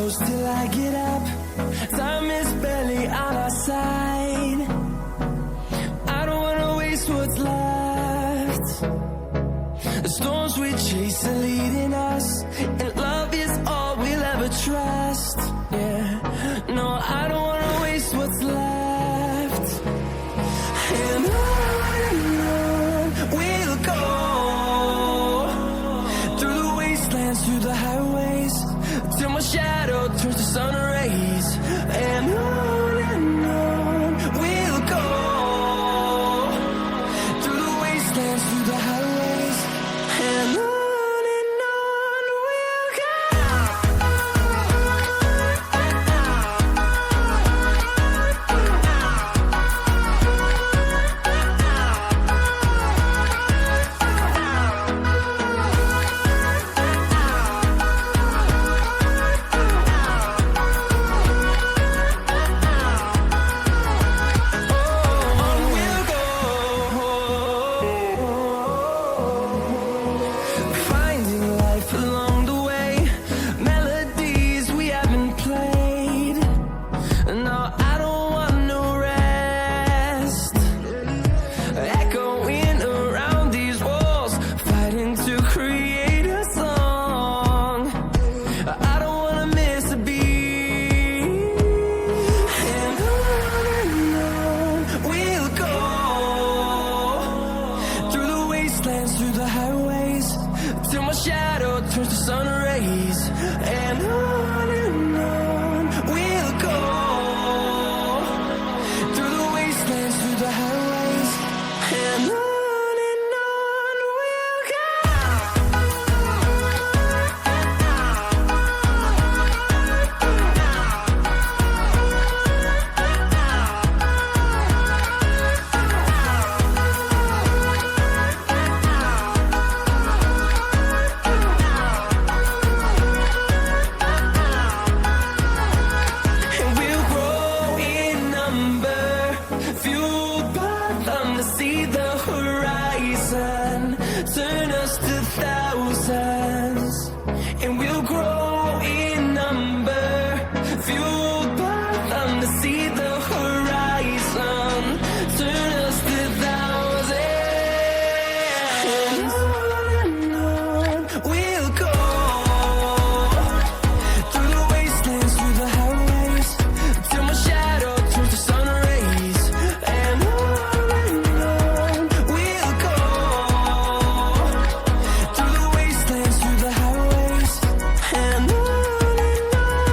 close till I get up. Time is barely on our side. I don't wanna waste what's left. The storms we chase are leading us, and love is all we'll ever trust. Yeah, no, I don't wanna waste what's left. And on we'll go, through the wastelands, through the highways, till my shadow turns to sun rays. And on we'll go, through the wastelands, through the highways, and on we'll go. Through the highways, till my shadow turns to sun rays. And on we'll go, through the wastelands, through the highways, and on we'll go. See the horizon, turn us to thousands, and we'll grow in number, fueled by them to see the